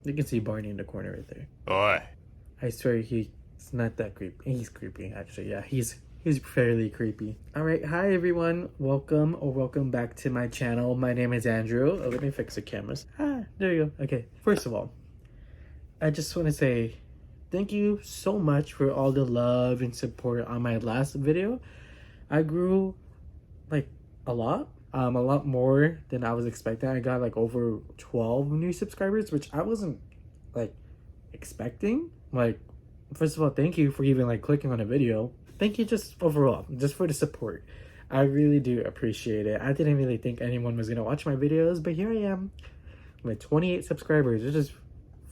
You can see Barney in the corner right there. Oi. I swear he's not that creepy. He's creepy, actually. Yeah, he's fairly creepy. All right, hi everyone. Welcome back to my channel. My name is Andrew. Oh, let me fix the cameras. There you go. Okay, first of all, I just want to say thank you so much for all the love and support on my last video. I grew like a lot more than I was expecting. I got like over 12 new subscribers, which I wasn't like expecting. Like, first of all, thank you for even like clicking on a video. Thank you just overall, just for the support. I really do appreciate it. I didn't really think anyone was gonna watch my videos, but here I am with 28 subscribers. It's just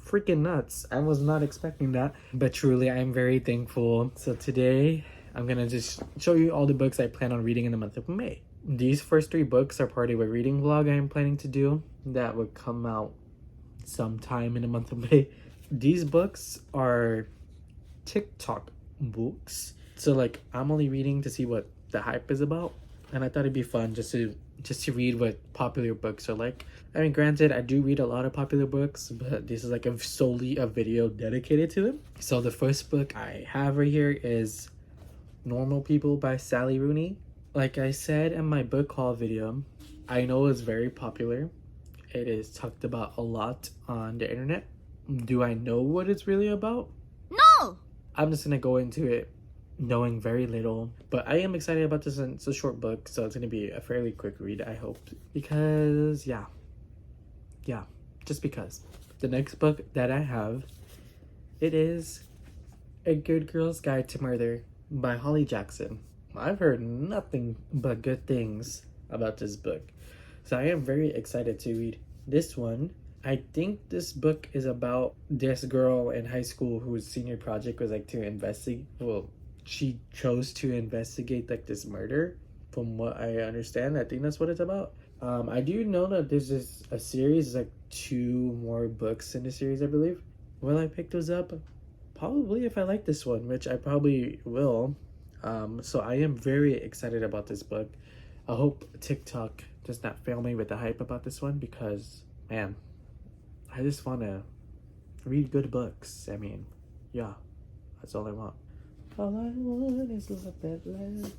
freaking nuts. I was not expecting that, but truly I'm very thankful. So today I'm gonna just show you all the books I plan on reading in the month of May. These first 3 books are part of a reading vlog I'm planning to do that would come out sometime in the month of May. These books are TikTok books, so like I'm only reading to see what the hype is about, and I thought it'd be fun just to read what popular books are like. I mean, granted, I do read a lot of popular books, but this is like solely a video dedicated to them. So the first book I have right here is Normal People by Sally Rooney. Like I said in my book haul video, I know it's very popular. It is talked about a lot on the internet. Do I know what it's really about? No! I'm just gonna go into it knowing very little, but I am excited about this. It's a short book, so it's gonna be a fairly quick read, I hope, because yeah, just because. The next book that I have, it is A Good Girl's Guide to Murder by Holly Jackson. I've heard nothing but good things about this book, so I am very excited to read this one. I think this book is about this girl in high school whose senior project was like to investigate, well, she chose to investigate like this murder, from what I understand. I think that's what it's about. I do know that there's a series, like 2 more books in the series, I believe. Will I pick those up? Probably, if I like this one, which I probably will. So I am very excited about this book. I hope TikTok does not fail me with the hype about this one, because man, I just want to read good books. I mean, yeah, that's all I want. All I want is love that lasts.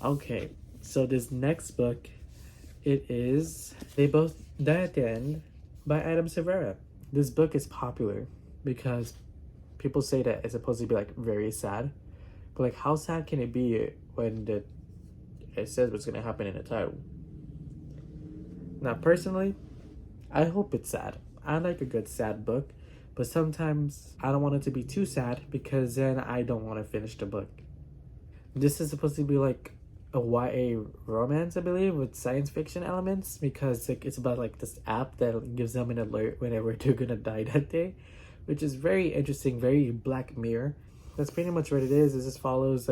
Okay, so this next book, it is They Both Die at the End by Adam Severa. This book is popular because people say that it's supposed to be like very sad, but like how sad can it be when it says what's gonna happen in the title? Now, personally, I hope it's sad. I like a good sad book, but sometimes I don't want it to be too sad, because then I don't want to finish the book. This is supposed to be like a YA romance, I believe, with science fiction elements, because like it's about like this app that gives them an alert whenever they're gonna die that day, which is very interesting, very Black Mirror. That's pretty much what it is. It just follows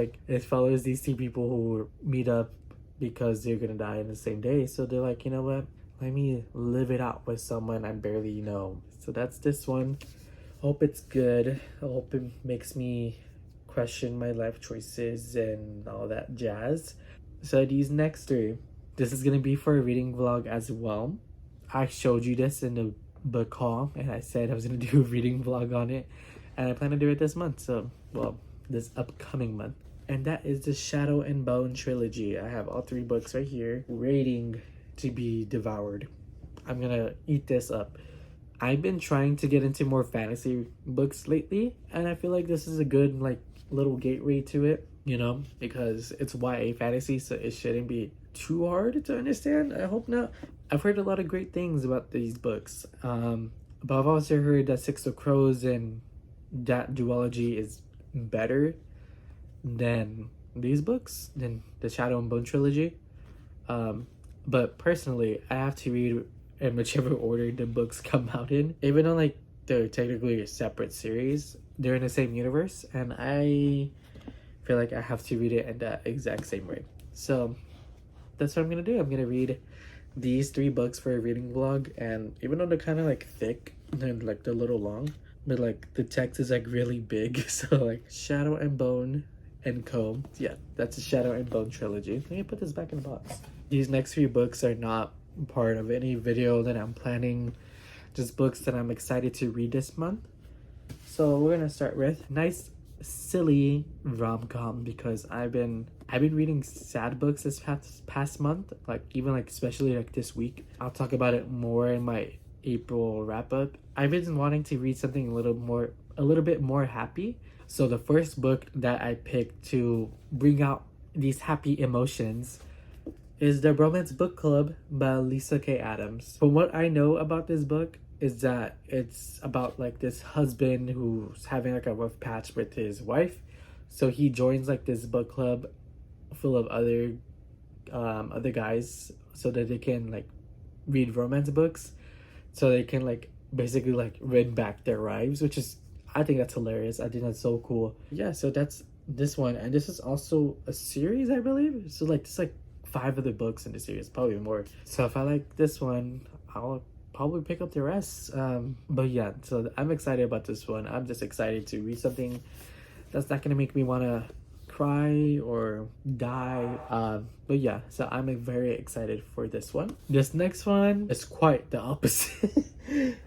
these 2 people who meet up because they're gonna die in the same day. So they're like, you know what? Let me live it out with someone I barely know. So that's this one. Hope it's good. I hope it makes me question my life choices and all that jazz. So these next 3, this is gonna be for a reading vlog as well. I showed you this in the book haul, and I said I was gonna do a reading vlog on it, and I plan to do it this month. So, well, this upcoming month. And that is the Shadow and Bone trilogy. I have all 3 books right here, waiting to be devoured. I'm gonna eat this up. I've been trying to get into more fantasy books lately, and I feel like this is a good like little gateway to it, you know, because it's YA fantasy, so it shouldn't be too hard to understand. I hope not. I've heard a lot of great things about these books, but I've also heard that Six of Crows and that duology is better than these books, than the Shadow and Bone trilogy. But personally, I have to read in whichever order the books come out in. Even though like they're technically a separate series, they're in the same universe, and I feel like I have to read it in that exact same way. So that's what I'm gonna do. I'm gonna read these 3 books for a reading vlog, and even though they're kind of like thick and like they're a little long, but like the text is like really big. So like Shadow and Bone and Co. Yeah, that's a Shadow and Bone trilogy. Let me put this back in the box. These next 3 books are not part of any video that I'm planning just books that I'm excited to read this month. So we're gonna start with nice silly rom-com because I've been reading sad books this past month, like even like especially like this week. I'll talk about it more in my April wrap up. I've been wanting to read something a little bit more happy. So the first book that I picked to bring out these happy emotions is The Romance Book Club by Lisa K. Adams. From what I know about this book is that it's about like this husband who's having like a rough patch with his wife. So he joins like this book club full of other guys so that they can like read romance books, so they can like basically like win back their wives, which is, I think that's hilarious. I think that's so cool. Yeah, so that's this one, and this is also a series, I believe. So like there's like 5 other books in the series, probably more. So if I like this one, I'll probably pick up the rest. But yeah, so I'm excited about this one. I'm just excited to read something that's not gonna make me wanna cry or die. But yeah, so I'm very excited for this one. This next one is quite the opposite.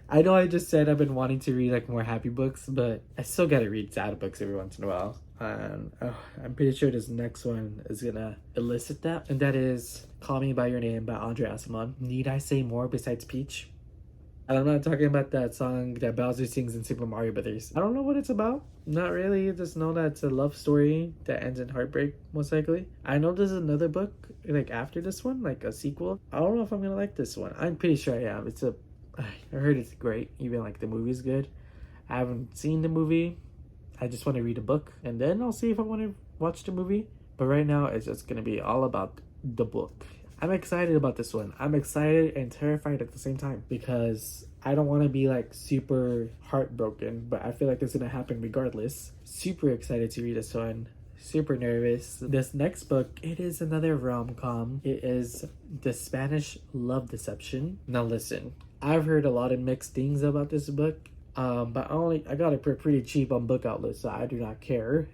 I know I just said I've been wanting to read like more happy books, but I still gotta read sad books every once in a while. And I'm pretty sure this next one is gonna elicit that, and that is Call Me By Your Name by Andre Asimov. Need I say more besides Peach? And I'm not talking about that song that Bowser sings in Super Mario Brothers. I don't know what it's about. Not really. Just know that it's a love story that ends in heartbreak, most likely. I know there's another book like after this one, like a sequel. I don't know if I'm gonna like this one. I'm pretty sure I am. I heard it's great. Even like the movie's good. I haven't seen the movie. I just want to read a book, and then I'll see if I want to watch the movie. But right now, it's just gonna be all about the book. I'm excited about this one. I'm excited and terrified at the same time because I don't want to be like super heartbroken, but I feel like it's gonna happen regardless. Super excited to read this one. Super nervous. This next book, it is another rom-com. It is The Spanish Love Deception. Now listen, I've heard a lot of mixed things about this book. But I got it pretty cheap on Book Outlet, so I do not care.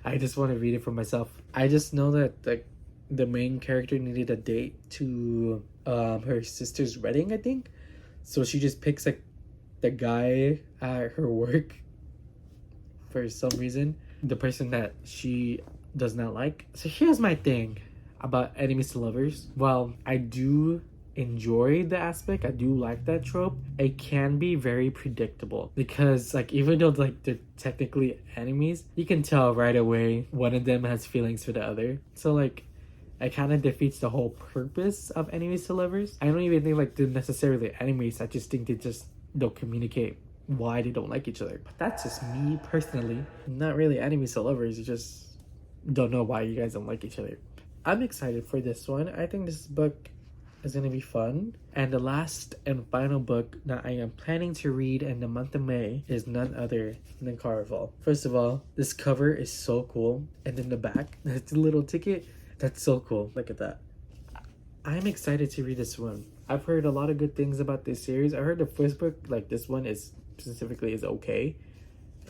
I just want to read it for myself. I just know that like the main character needed a date to her sister's wedding, I think. So she just picks like the guy at her work for some reason, the person that she does not like. So here's my thing about enemies to lovers. Well, I do enjoy the aspect. I do like that trope. It can be very predictable because like even though like they're technically enemies, you can tell right away one of them has feelings for the other. So like it kind of defeats the whole purpose of enemies to lovers. I don't even think like they're necessarily enemies. I just think they just don't communicate why they don't like each other. But that's just me personally. Not really enemies to lovers. You just don't know why you guys don't like each other. I'm excited for this one. I think this book is going to be fun. And the last and final book that I am planning to read in the month of May is none other than Caraval. First of all, this cover is so cool. And then the back, that's a little ticket. That's so cool. Look at that. I'm excited to read this one. I've heard a lot of good things about this series. I heard the first book, like this one is specifically is okay,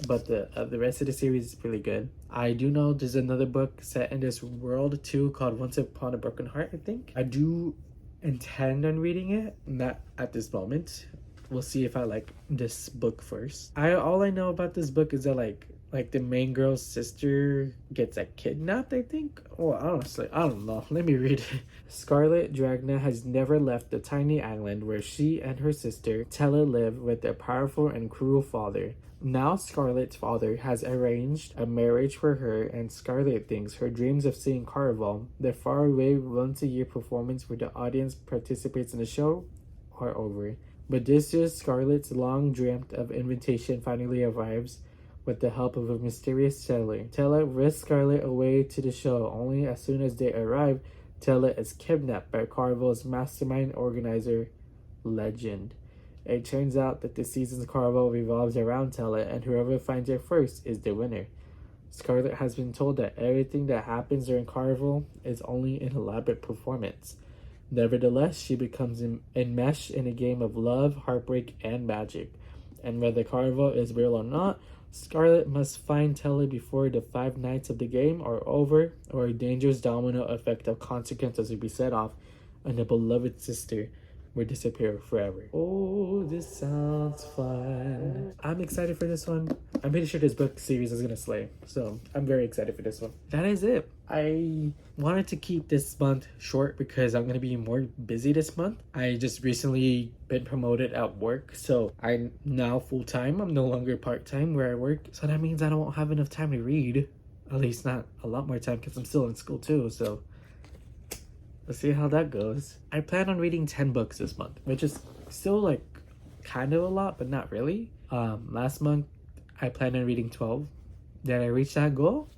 but the rest of the series is really good. I do know there's another book set in this world too called Once Upon a Broken Heart, I think. I do intend on reading it, not at this moment. We'll see if I like this book first. All I know about this book is that like the main girl's sister gets like kidnapped, I think. Well, honestly, I don't know. Let me read it. Scarlet Dragna has never left the tiny island where she and her sister Tella live with their powerful and cruel father. Now Scarlet's father has arranged a marriage for her, and Scarlet thinks her dreams of seeing Caraval, the faraway once-a-year performance where the audience participates in the show, are over. But this year, Scarlet's long-dreamt of invitation finally arrives with the help of a mysterious sailor. Tella wrests Scarlet away to the show, only as soon as they arrive, Tella is kidnapped by Caraval's mastermind organizer, Legend. It turns out that the season's Caraval revolves around Tella, and whoever finds her first is the winner. Scarlet has been told that everything that happens during Caraval is only an elaborate performance. Nevertheless, she becomes enmeshed in a game of love, heartbreak, and magic. And whether Caraval is real or not, Scarlet must find Tella before the 5 nights of the game are over, or a dangerous domino effect of consequences will be set off on the beloved sister. will disappear forever. Oh, this sounds fun. I'm excited for this one. I'm pretty sure this book series is gonna slay. So I'm very excited for this one. That is it. I wanted to keep this month short because I'm gonna be more busy this month. I just recently been promoted at work, so I'm now full-time. I'm no longer part-time where I work. So that means I don't have enough time to read. At least not a lot more time because I'm still in school too, so let's see how that goes. I plan on reading 10 books this month, which is still like kind of a lot, but not really. Last month I planned on reading 12. Did I reach that goal?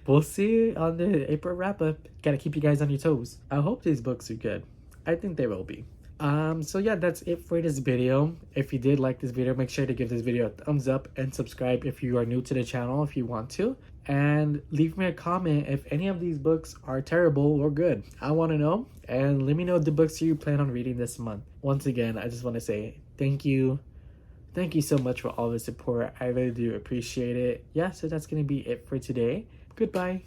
We'll see on the April wrap-up. Gotta keep you guys on your toes. I hope these books are good. I think they will be. So yeah, that's it for this video. If you did like this video, make sure to give this video a thumbs up and subscribe if you are new to the channel if you want to. And leave me a comment if any of these books are terrible or good. I want to know. And let me know the books you plan on reading this month. Once again, I just want to say thank you. Thank you so much for all the support. I really do appreciate it. Yeah, so that's going to be it for today. Goodbye.